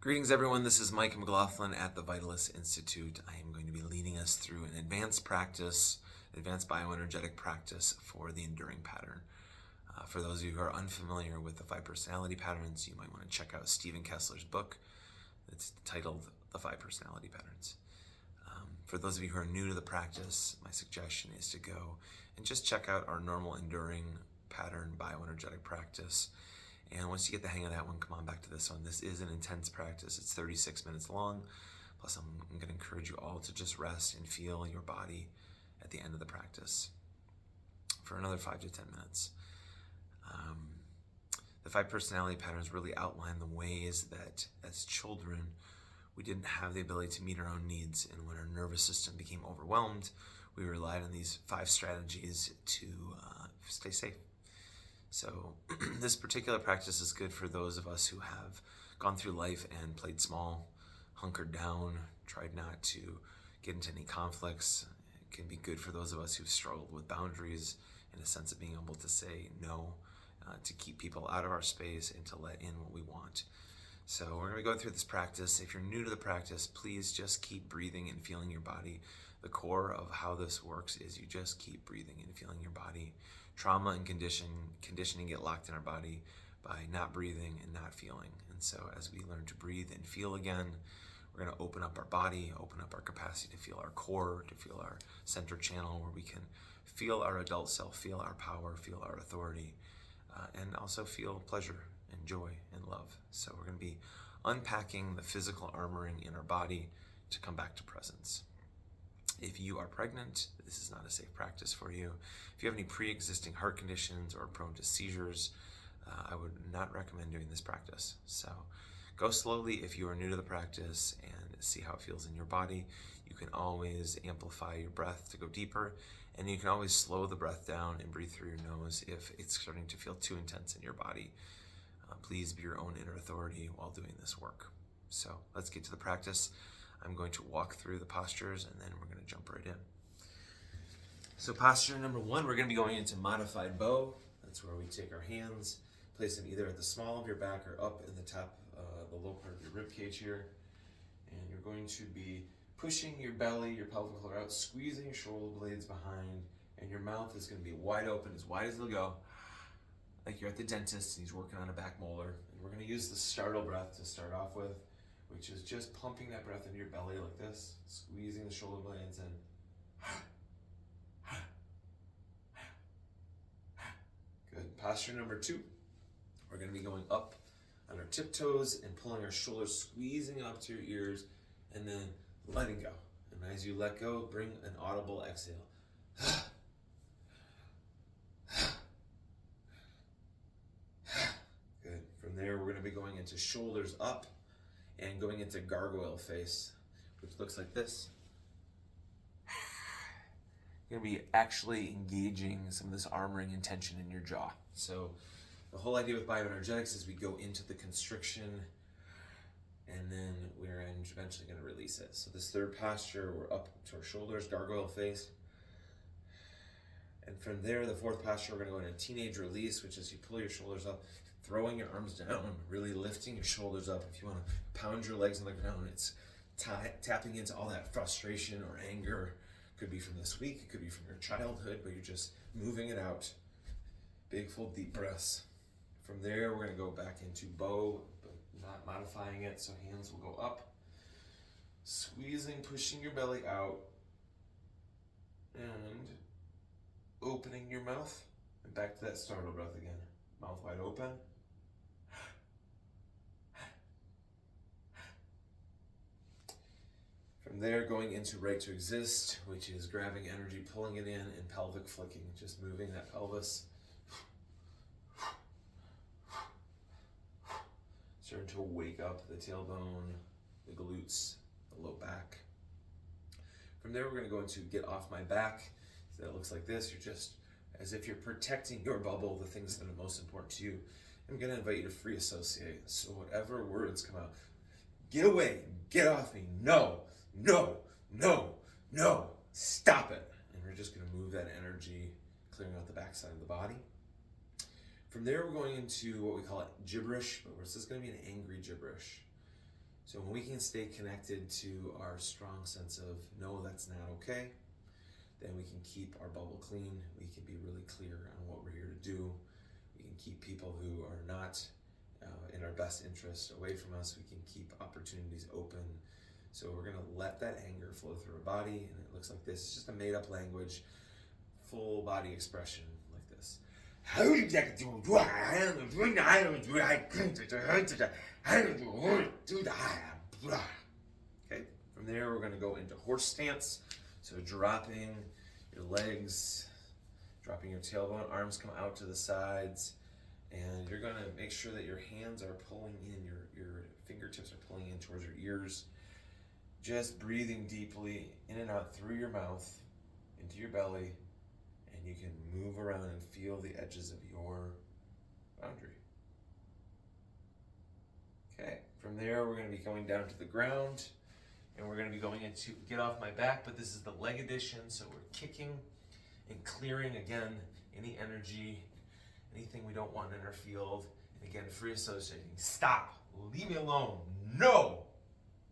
Greetings, everyone. This is Mike McLaughlin at the Vitalist Institute. I am going to be leading us through an advanced bioenergetic practice for the enduring pattern. For those of you who are unfamiliar with the five personality patterns, you might want to check out Stephen Kessler's book. It's titled The Five Personality Patterns. For those of you who are new to the practice, my suggestion is to go and just check out our normal enduring pattern bioenergetic practice. And once you get the hang of that one, come on back to this one. This is an intense practice. It's 36 minutes long. Plus, I'm going to encourage you all to just rest and feel your body at the end of the practice for another 5 to 10 minutes. The five personality patterns really outline the ways that as children, we didn't have the ability to meet our own needs. And when our nervous system became overwhelmed, we relied on these 5 strategies to stay safe. So this particular practice is good for those of us who have gone through life and played small, hunkered down, tried not to get into any conflicts. It can be good for those of us who've struggled with boundaries in a sense of being able to say no, to keep people out of our space and to let in what we want. So we're going to go through this practice. If you're new to the practice, please just keep breathing and feeling your body. The core of how this works is you just keep breathing and feeling your body. Trauma and conditioning get locked in our body by not breathing and not feeling. And so as we learn to breathe and feel again, we're going to open up our body, open up our capacity to feel our core, to feel our center channel where we can feel our adult self, feel our power, feel our authority, and also feel pleasure and joy and love. So we're going to be unpacking the physical armoring in our body to come back to presence. If you are pregnant, this is not a safe practice for you. If you have any pre-existing heart conditions or are prone to seizures, I would not recommend doing this practice. So go slowly if you are new to the practice and see how it feels in your body. You can always amplify your breath to go deeper, and you can always slow the breath down and breathe through your nose if it's starting to feel too intense in your body. Please be your own inner authority while doing this work. So let's get to the practice. I'm going to walk through the postures and then we're going to jump right in. So posture number 1, we're going to be going into modified bow. That's where we take our hands, place them either at the small of your back or up in the top, the low part of your rib cage here. And you're going to be pushing your belly, your pelvic floor out, squeezing your shoulder blades behind, and your mouth is going to be wide open, as wide as it'll go, like you're at the dentist and he's working on a back molar. And we're going to use the startle breath to start off with, which is just pumping that breath into your belly like this, squeezing the shoulder blades in. Good. Posture number 2, we're going to be going up on our tiptoes and pulling our shoulders, squeezing up to your ears, and then letting go. And as you let go, bring an audible exhale. Good. From there, we're going to be going into shoulders up and going into gargoyle face, which looks like this. You're going to be actually engaging some of this armoring and tension in your jaw. So the whole idea with bioenergetics is we go into the constriction and then we're eventually going to release it. So this third posture, we're up to our shoulders, gargoyle face. And from there, the fourth posture, we're going to go into teenage release, which is you pull your shoulders up, throwing your arms down, really lifting your shoulders up. If you want to pound your legs on the ground, it's tapping into all that frustration or anger. It could be from this week, it could be from your childhood, but you're just moving it out. Big, full, deep breaths. From there, we're going to go back into bow, but not modifying it, so hands will go up. Squeezing, pushing your belly out, and opening your mouth, and back to that startle breath again. Mouth wide open. From there, going into right to exist, which is grabbing energy, pulling it in, and pelvic flicking, just moving that pelvis. Starting to wake up the tailbone, the glutes, the low back. From there, we're going to go into get off my back. So that looks like this. You're just as if you're protecting your bubble, the things that are most important to you. I'm going to invite you to free associate. So whatever words come out, get away, get off me, no, no, no, no, stop it. And we're just going to move that energy, clearing out the backside of the body. From there, we're going into what we call it gibberish, but this is going to be an angry gibberish. So when we can stay connected to our strong sense of no, that's not okay, then we can keep our bubble clean. We can be really clear on what we're here to do. We can keep people who are not in our best interest away from us. We can keep opportunities open. So we're gonna let that anger flow through our body, and it looks like this. It's just a made up language, full body expression like this. Okay, from there we're going to go into horse stance. So dropping your legs, dropping your tailbone, arms come out to the sides, and you're going to make sure that your hands are pulling in, your fingertips are pulling in towards your ears. Just breathing deeply in and out through your mouth, into your belly, and you can move around and feel the edges of your boundary. Okay, from there we're going to be going down to the ground, and we're going to be going into get off my back, but this is the leg edition, so we're kicking and clearing, again, any energy, anything we don't want in our field, and again, free associating. Stop, leave me alone, no,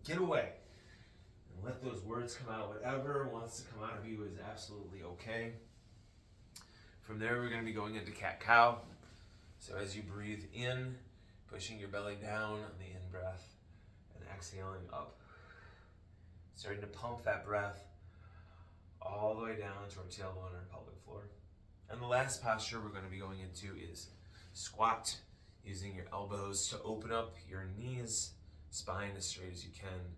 get away. And let those words come out. Whatever wants to come out of you is absolutely okay. From there, we're going to be going into cat-cow. So as you breathe in, pushing your belly down on the in-breath and exhaling up. Starting to pump that breath all the way down to our tailbone or pelvic floor. And the last posture we're going to be going into is squat, using your elbows to open up your knees, spine as straight as you can.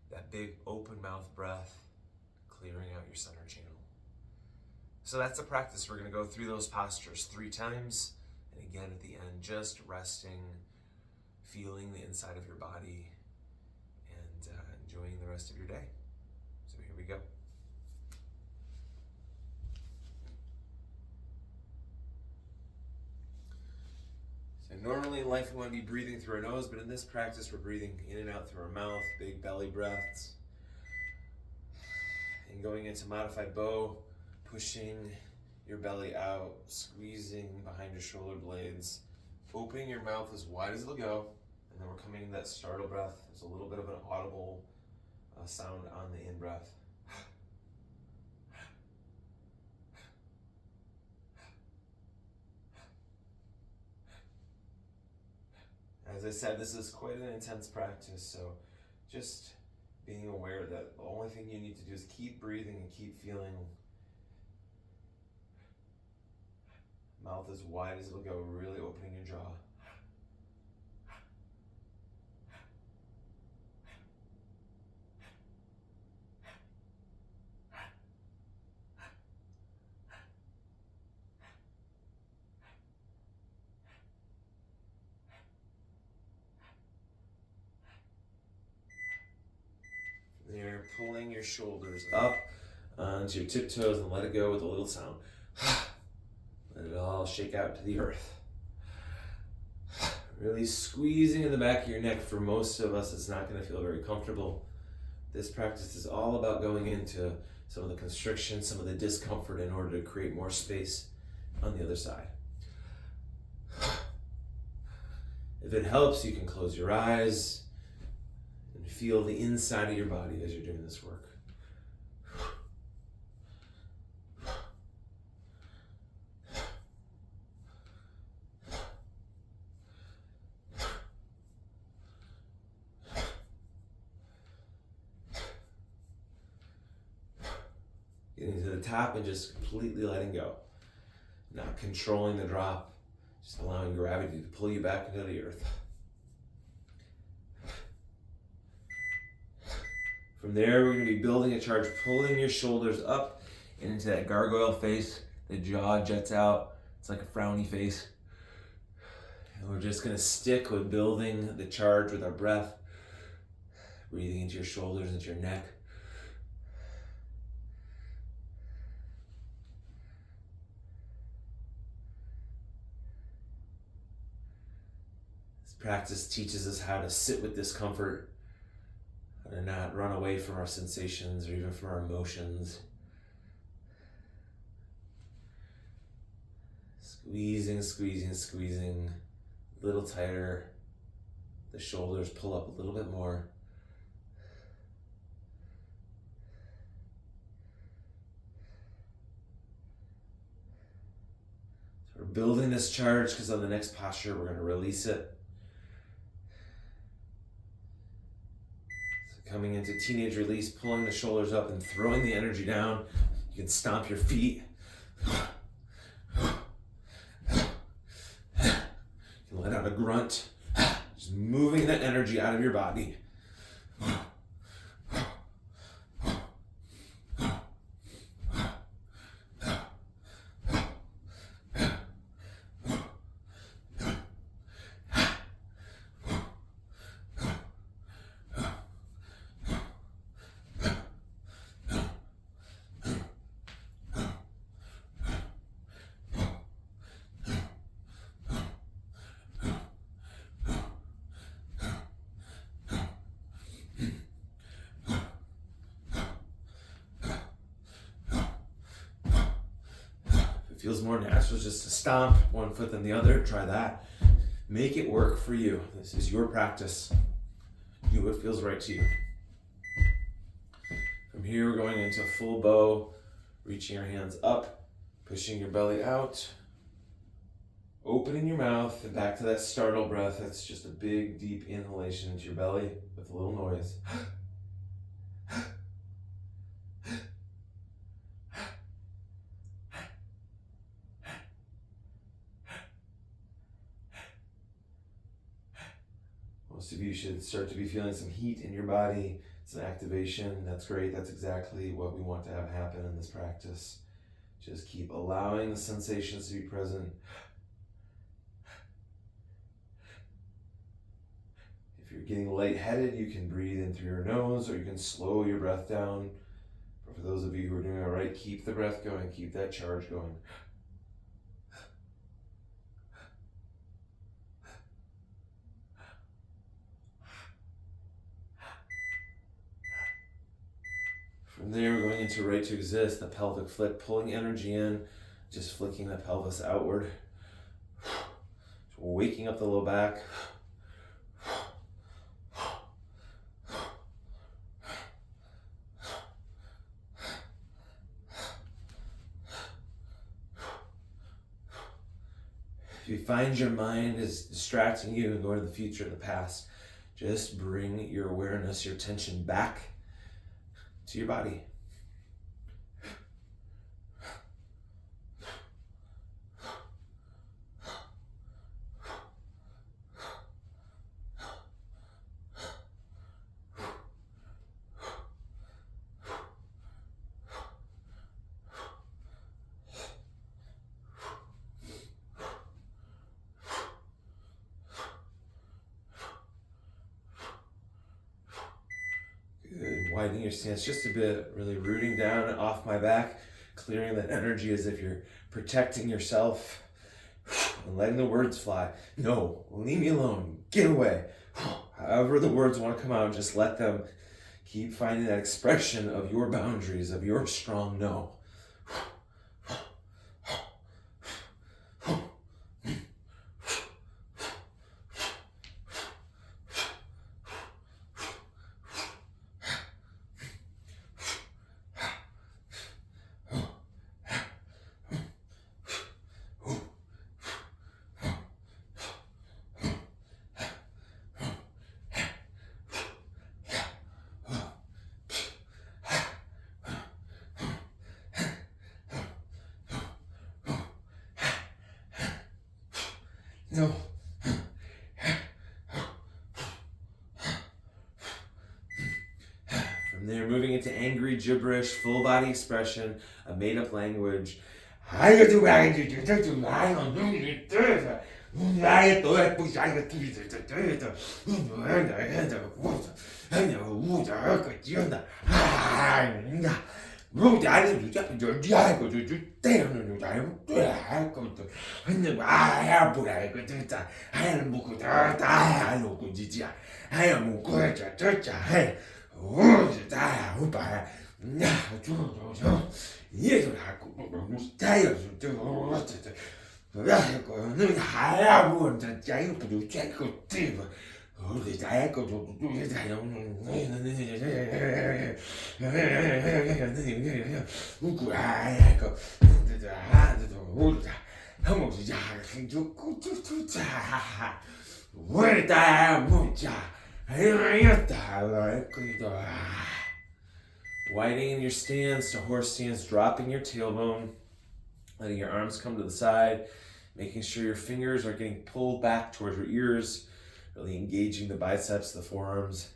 That big open mouth breath, clearing out your center channel. So that's the practice. We're going to go through those postures 3 times. And again, at the end, just resting, feeling the inside of your body, and enjoying the rest of your day. So here we go. So normally in life we want to be breathing through our nose, but in this practice we're breathing in and out through our mouth, big belly breaths. And going into modified bow, pushing your belly out, squeezing behind your shoulder blades, opening your mouth as wide as it'll go, and then we're coming into that startle breath. There's a little bit of an audible sound on the in-breath. As I said, this is quite an intense practice, so just being aware that the only thing you need to do is keep breathing and keep feeling. Mouth as wide as it'll go, really opening your jaw. There, pulling your shoulders up onto your tiptoes and let it go with a little sound. Let it all shake out to the earth. Really squeezing in the back of your neck. For most of us, it's not going to feel very comfortable. This practice is all about going into some of the constriction, some of the discomfort in order to create more space on the other side. If it helps, you can close your eyes and feel the inside of your body as you're doing this work. Getting to the top and just completely letting go. Not controlling the drop, just allowing gravity to pull you back into the earth. From there, we're going to be building a charge, pulling your shoulders up and into that gargoyle face. The jaw jets out. It's like a frowny face. And we're just going to stick with building the charge with our breath. Breathing into your shoulders, into your neck. This practice teaches us how to sit with discomfort, how to not run away from our sensations or even from our emotions. Squeezing, squeezing, squeezing, a little tighter. The shoulders pull up a little bit more. building this charge because on the next posture, we're going to release it. So coming into teenage release, pulling the shoulders up and throwing the energy down. You can stomp your feet. You can let out a grunt. Just moving that energy out of your body. Feels more natural just to stomp one foot than the other. Try that. Make it work for you. This is your practice. Do what feels right to you. From here, we're going into full bow, reaching your hands up, pushing your belly out, opening your mouth, and back to that startle breath. That's just a big, deep inhalation into your belly with a little noise. Most of you should start to be feeling some heat in your body, some activation. That's great. That's exactly what we want to have happen in this practice. Just keep allowing the sensations to be present. If you're getting lightheaded, you can breathe in through your nose or you can slow your breath down. But for those of you who are doing all right, keep the breath going, keep that charge going. From there, we're going into right to exist, the pelvic flick, pulling energy in, just flicking the pelvis outward. Waking up the low back. If you find your mind is distracting you and going to the future and the past, just bring your awareness, your attention back to your body. Widening your stance just a bit, really rooting down off my back, clearing that energy as if you're protecting yourself and letting the words fly. No, leave me alone, get away. However the words want to come out, just let them. Keep finding that expression of your boundaries, of your strong no. No. From there, moving into angry gibberish, full body expression, a made up language. Widening your stance to horse stance, dropping your tailbone, letting your arms come to the side, making sure your fingers are getting pulled back towards your ears, really engaging the biceps, the forearms.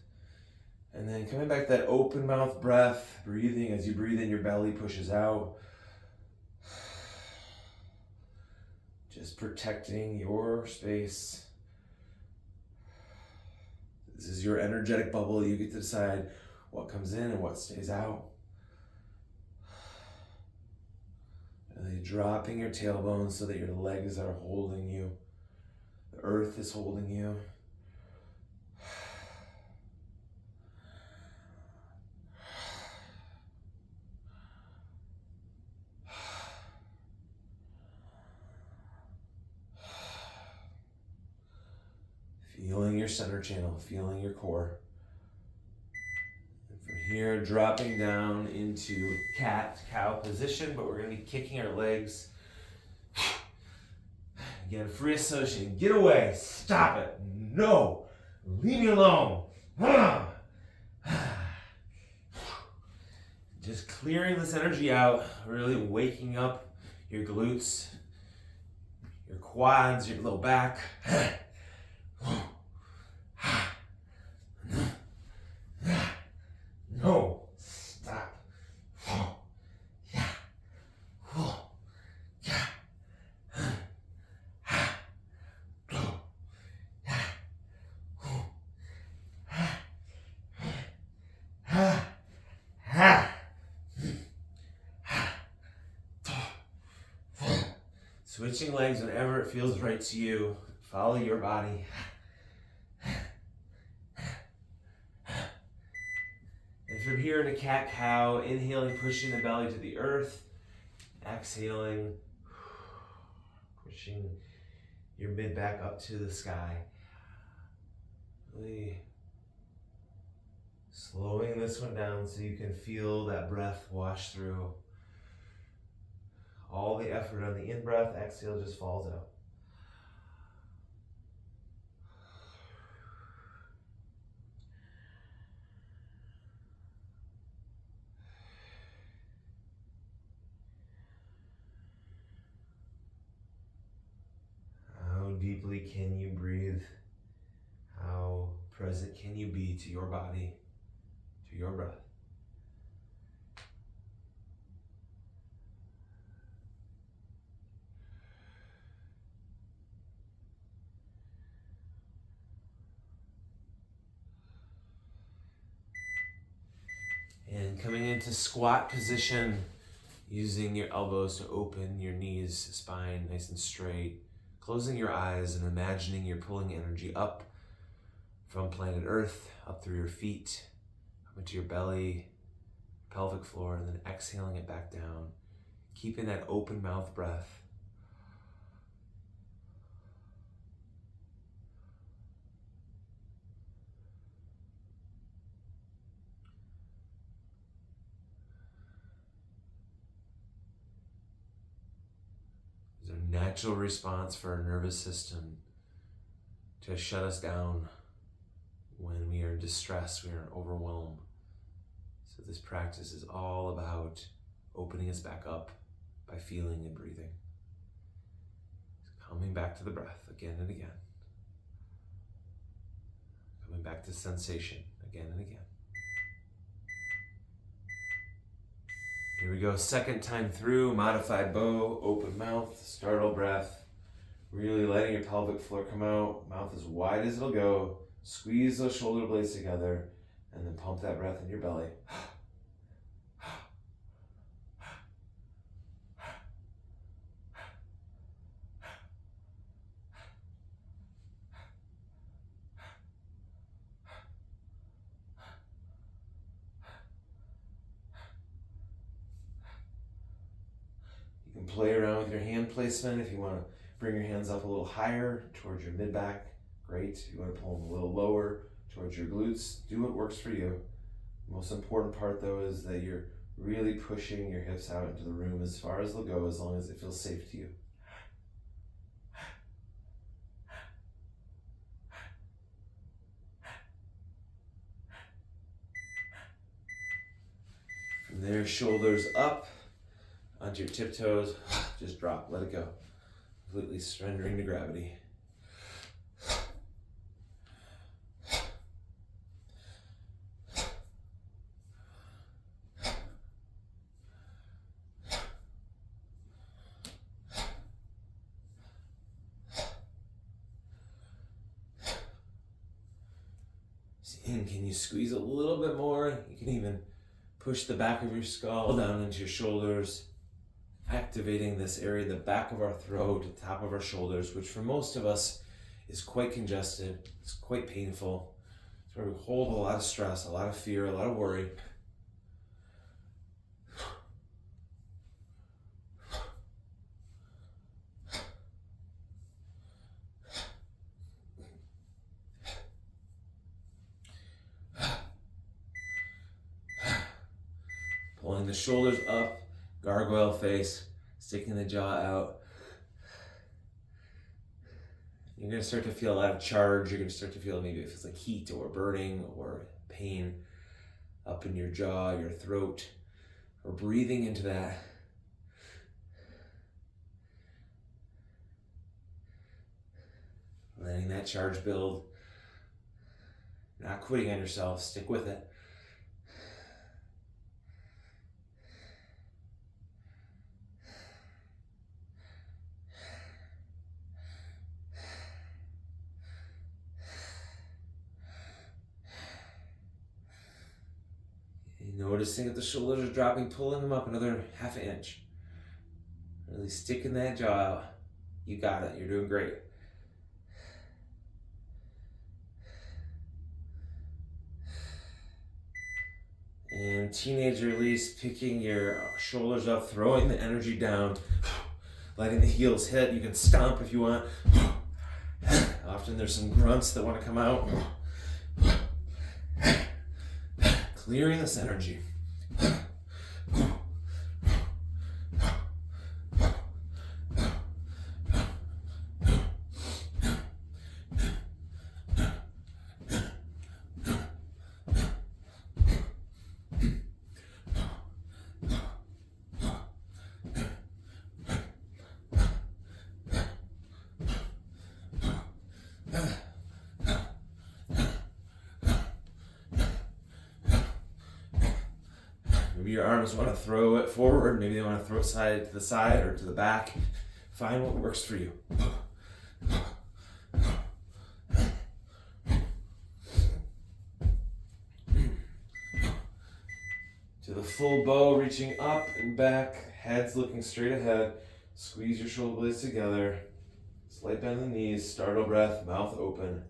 And then coming back to that open mouth breath, breathing. As you breathe in, your belly pushes out. Just protecting your space. This is your energetic bubble. You get to decide what comes in and what stays out. Really dropping your tailbone so that your legs are holding you. The earth is holding you. Feeling your center channel, feeling your core. And from here, dropping down into cat-cow position, but we're going to be kicking our legs. Again, free association. Get away. Stop it. No. Leave me alone. Just clearing this energy out, really waking up your glutes, your quads, your low back. No, stop. Switching legs whenever it feels right to you. Follow your body. And from here in a cat-cow, inhaling, pushing the belly to the earth. Exhaling, pushing your mid-back up to the sky. Really slowing this one down so you can feel that breath wash through. All the effort on the in-breath, exhale just falls out. How deeply can you breathe? How present can you be to your body, to your breath? And coming into squat position, using your elbows to open your knees, spine nice and straight, closing your eyes and imagining you're pulling energy up from planet Earth, up through your feet, up into your belly, pelvic floor, and then exhaling it back down, keeping that open mouth breath. Natural response for our nervous system to shut us down when we are in distress, we are overwhelmed. So this practice is all about opening us back up by feeling and breathing. Coming back to the breath again and again. Coming back to sensation again and again. Here we go, second time through, modified bow, open mouth, startle breath. Really letting your pelvic floor come out, mouth as wide as it'll go. Squeeze those shoulder blades together, and then pump that breath in your belly. Play around with your hand placement. If you want to bring your hands up a little higher towards your mid-back, great. If you want to pull them a little lower towards your glutes, do what works for you. The most important part though is that you're really pushing your hips out into the room as far as they'll go, as long as it feels safe to you. there, shoulders up onto your tiptoes. Just drop, let it go. Completely surrendering to gravity. And can you squeeze a little bit more? You can even push the back of your skull down into your shoulders, activating this area, the back of our throat, the top of our shoulders, which for most of us is quite congested. It's quite painful. It's where we hold a lot of stress, a lot of fear, a lot of worry. Pulling the shoulders up, gargoyle face, sticking the jaw out. You're going to start to feel a lot of charge. You're going to start to feel maybe it feels like heat or burning or pain up in your jaw, your throat. We're breathing into that. Letting that charge build. Not quitting on yourself. Stick with it. Noticing if the shoulders are dropping, pulling them up another half an inch. Really sticking that jaw out. You got it. You're doing great. And teenage release, picking your shoulders up, throwing the energy down, letting the heels hit. You can stomp if you want. Often there's some grunts that want to come out. Clearing this energy. Maybe your arms want to throw it forward. Maybe they want to throw it side to the side or to the back. Find what works for you. To the full bow, reaching up and back. Head's looking straight ahead. Squeeze your shoulder blades together. Slight bend in the knees. Startle breath, mouth open.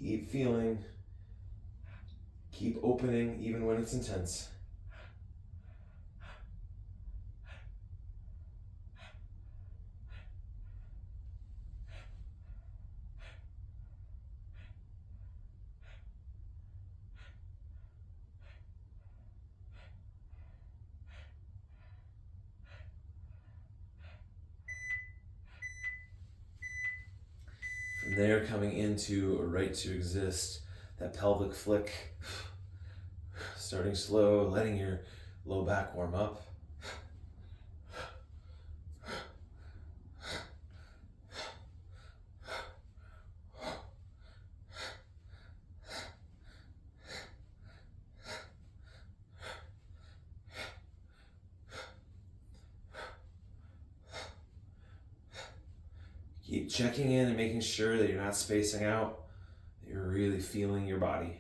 Keep feeling, keep opening even when it's intense. From there, coming into a right to exist, that pelvic flick. Starting slow, letting your low back warm up. Keep checking in and making sure that you're not spacing out, that you're really feeling your body.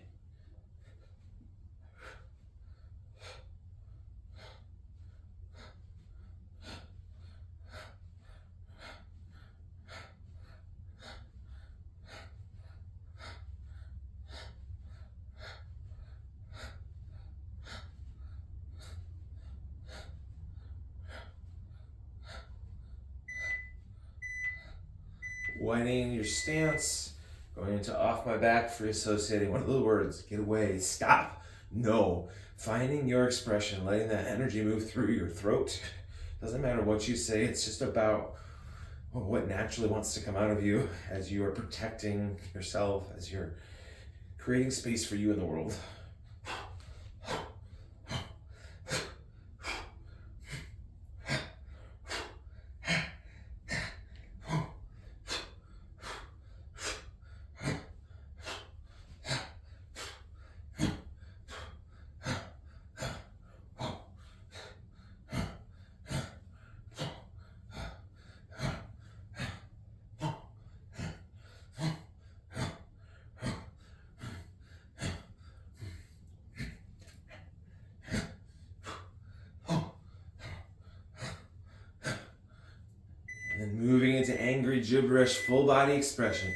widening your stance, going into off my back, free associating one of the words, get away, stop, no. Finding your expression, letting that energy move through your throat. Doesn't matter what you say, it's just about what naturally wants to come out of you as you are protecting yourself, as you're creating space for you in the world. And moving into angry gibberish, full body expression.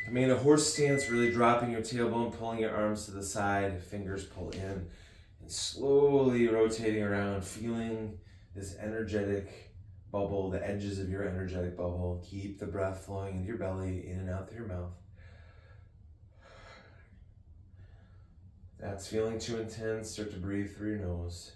Coming in a horse stance, really dropping your tailbone, pulling your arms to the side, fingers pull in, and slowly rotating around, feeling this energetic bubble, the edges of your energetic bubble. Keep the breath flowing into your belly, in and out through your mouth. If that's feeling too intense, start to breathe through your nose.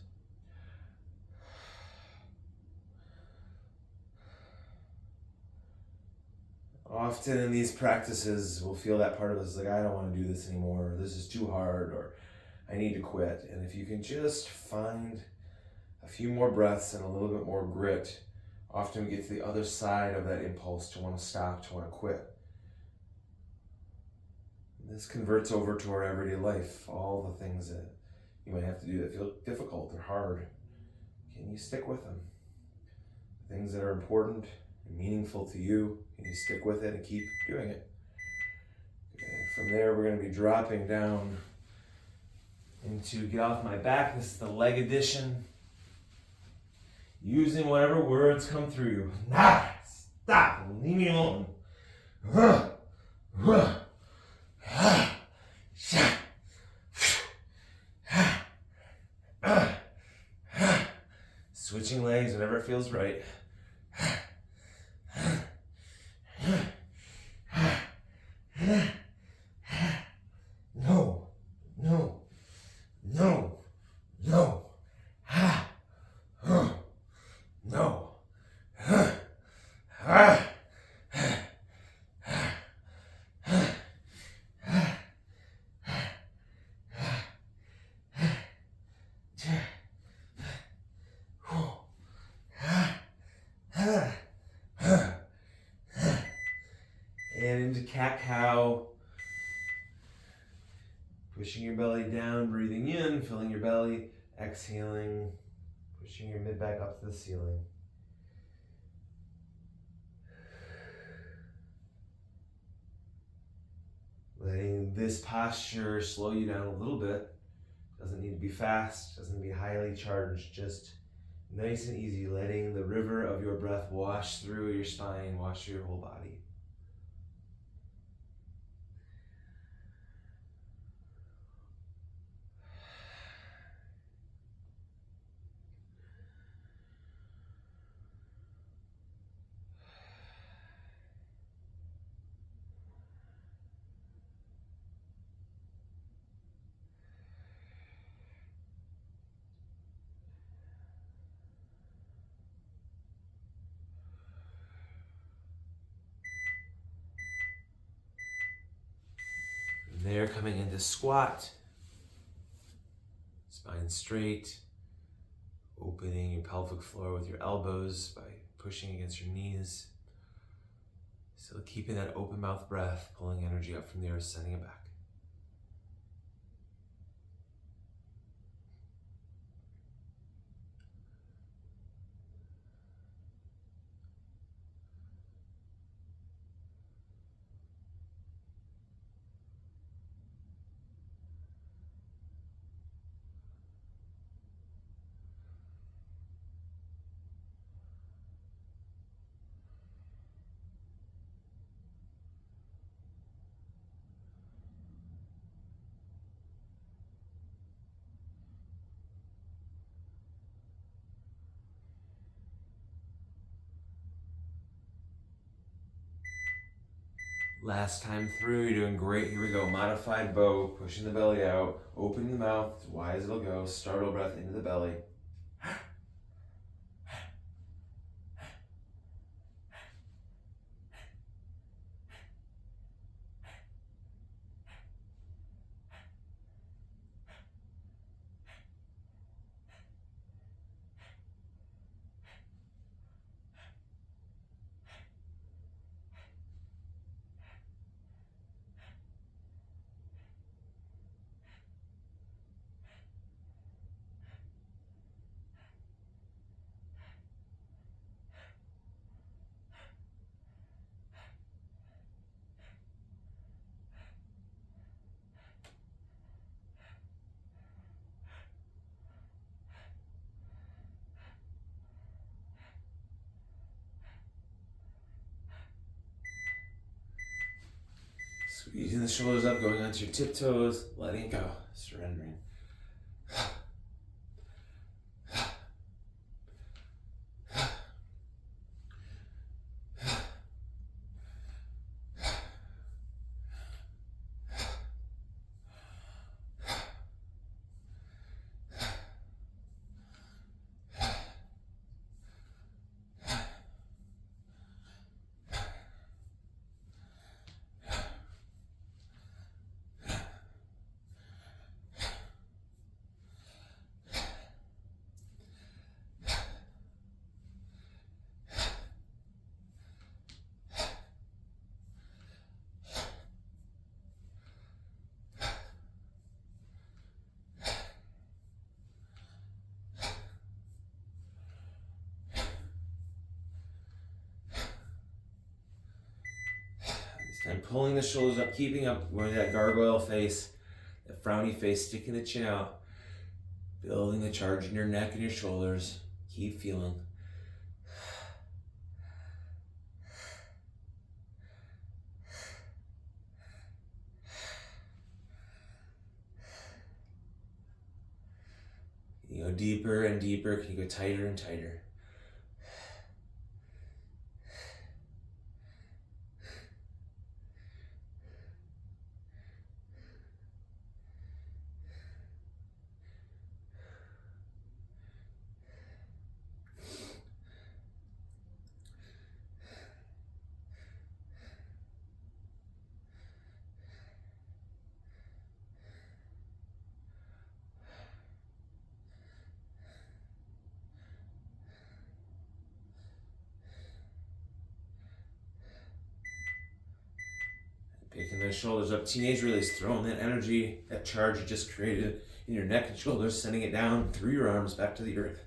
Often in these practices, we'll feel that part of us like, I don't want to do this anymore, or this is too hard, or I need to quit. And if you can just find a few more breaths and a little bit more grit, often we get to the other side of that impulse to want to stop, to want to quit. And this converts over to our everyday life, all the things that you might have to do that feel difficult or hard. Can you stick with them? The things that are important and meaningful to you, can you stick with it and keep doing it? Okay. From there, we're going to be dropping down into get off my back. This is the leg edition. Using whatever words come through you. Nah, stop, leave me alone. Switching legs whenever it feels right. No, no, no, no. No. And into cat-cow. Pushing your belly down, breathing in, filling your belly, exhaling, pushing your mid back up to the ceiling. Letting this posture slow you down a little bit. Doesn't need to be fast, doesn't need to be highly charged, just nice and easy, letting the river of your breath wash through your spine, wash through your whole body. there, coming into squat, spine straight, opening your pelvic floor with your elbows by pushing against your knees. Still keeping that open mouth breath, pulling energy up from the earth, sending it back. Last time through, you're doing great. Here we go. Modified bow, pushing the belly out, opening the mouth as wide as it'll go. Startle breath into the belly. Squeezing the shoulders up, going onto your tiptoes, letting it go, surrendering. And pulling the shoulders up, keeping up, wearing that gargoyle face, that frowny face, sticking the chin out, building the charge in your neck and your shoulders. Keep feeling. You go deeper and deeper. Can you go tighter and tighter? Picking those shoulders up, teenage release, throwing that energy, that charge you just created in your neck and shoulders, sending it down through your arms back to the earth.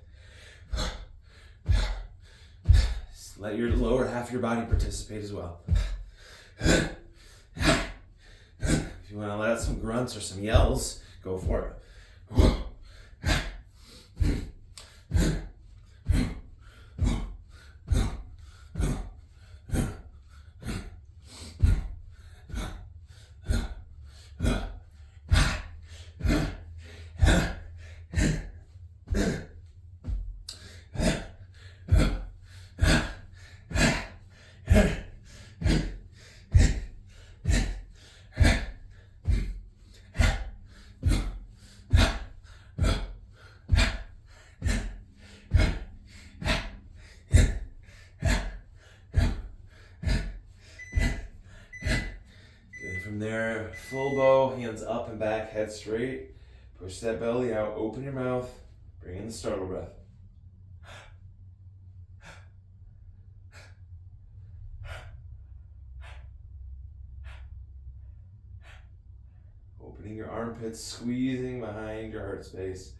Just let your lower half of your body participate as well. If you want to let out some grunts or some yells, go for it. From there, full bow, hands up and back, head straight. Push that belly out, open your mouth, bring in the startle breath. Opening your armpits, squeezing behind your heart space.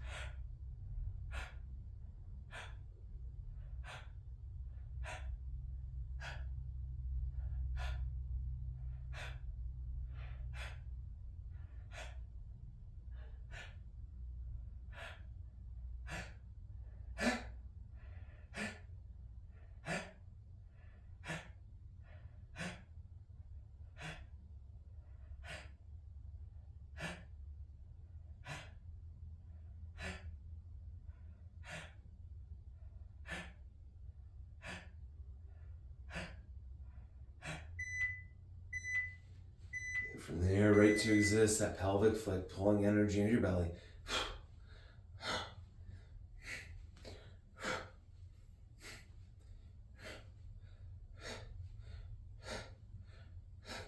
From there, right to exist, that pelvic flick, pulling energy into your belly.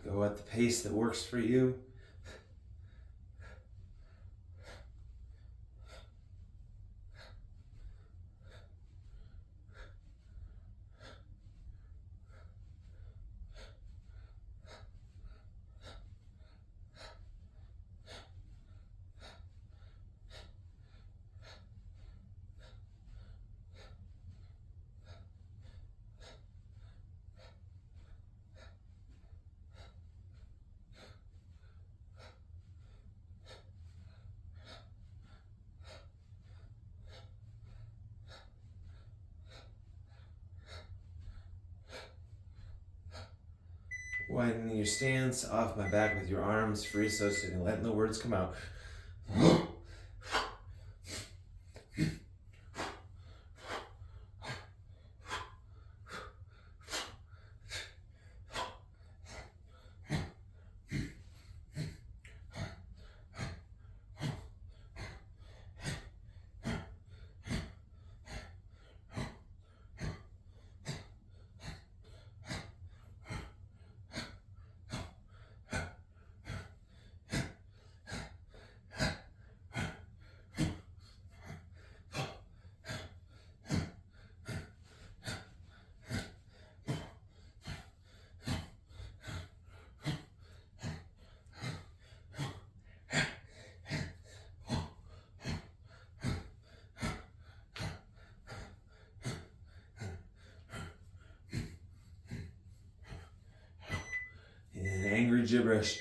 Go at the pace that works for you. Widening your stance off my back with your arms free associating, letting the words come out. Angry gibberish.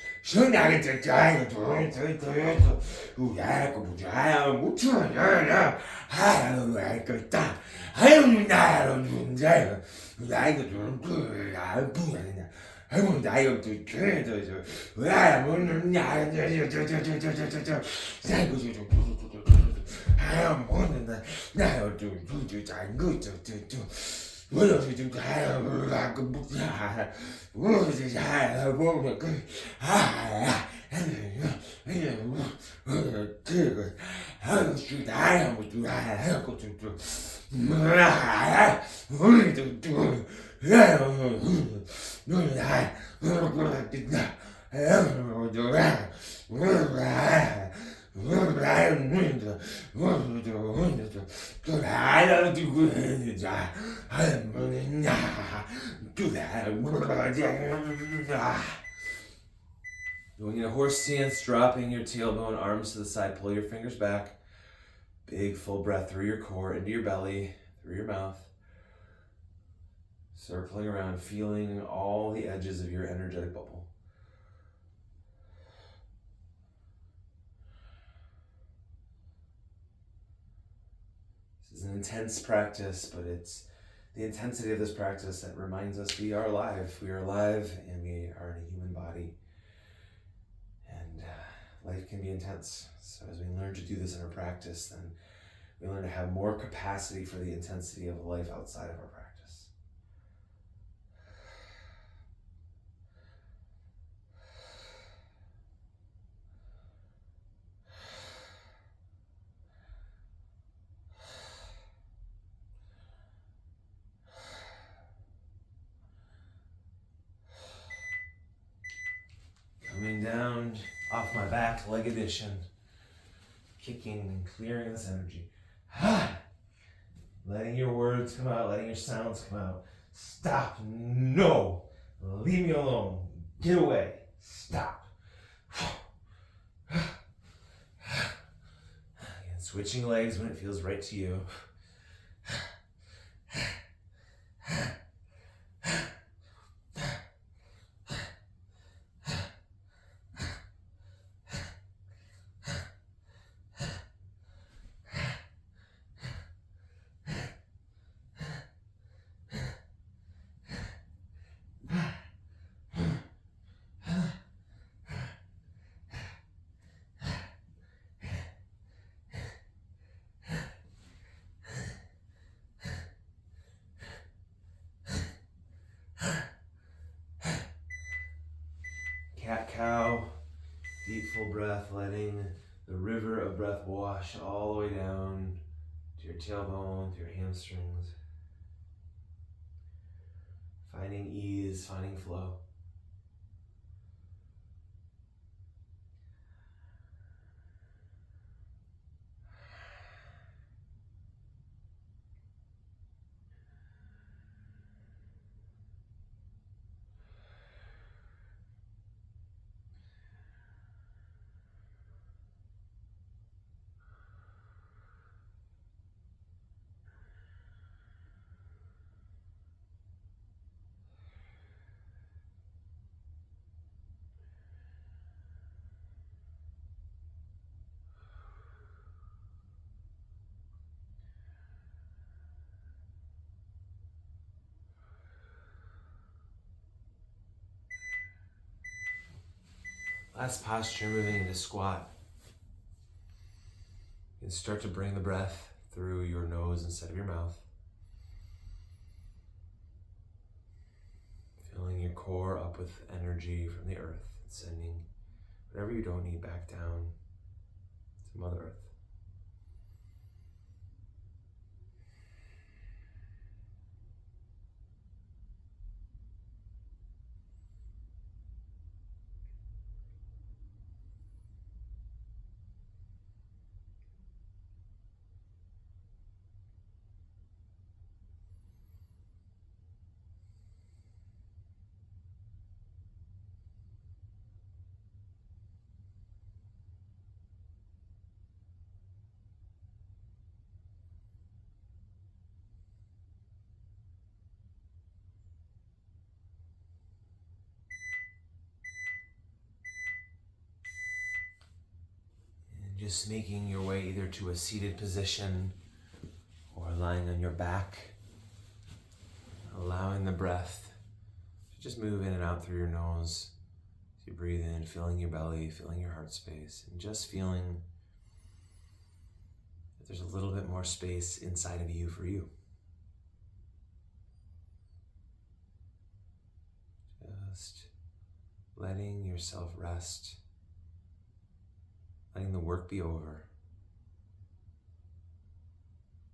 Going in a horse stance, dropping your tailbone, arms to the side, pull your fingers back. Big full breath through your core, into your belly, through your mouth. Circling around, feeling all the edges of your energetic bubble. This is an intense practice, but it's the intensity of this practice that reminds us we are alive. We are alive and we are in a human body. And life can be intense. So as we learn to do this in our practice, then we learn to have more capacity for the intensity of life outside of our practice. Coming back leg addition. Kicking and clearing this energy. Letting your words come out, letting your sounds come out. Stop. No. Leave me alone. Get away. Stop. And switching legs when it feels right to you. Cat-cow, deep full breath, letting the river of breath wash all the way down to your tailbone, to your hamstrings. Finding ease, finding flow. Last posture, moving into squat. You can start to bring the breath through your nose instead of your mouth. Filling your core up with energy from the earth, sending whatever you don't need back down to Mother Earth. Just making your way either to a seated position or lying on your back, allowing the breath to just move in and out through your nose as you breathe in, filling your belly, filling your heart space, and just feeling that there's a little bit more space inside of you for you. Just letting yourself rest. Letting the work be over.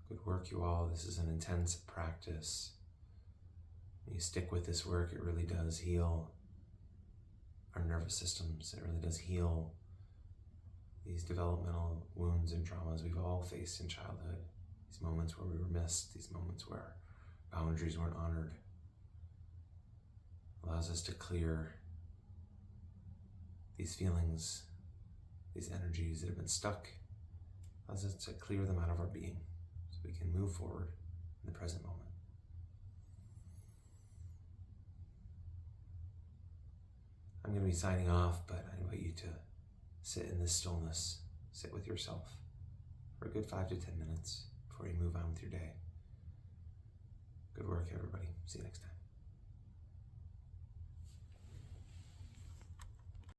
Good work, you all. This is an intense practice. When you stick with this work, it really does heal our nervous systems. It really does heal these developmental wounds and traumas we've all faced in childhood. These moments where we were missed, these moments where boundaries weren't honored. Allows us to clear these feelings, these energies that have been stuck, allows us to clear them out of our being so we can move forward in the present moment. I'm going to be signing off, but I invite you to sit in this stillness, sit with yourself for a good 5 to 10 minutes before you move on with your day. Good work, everybody. See you next time.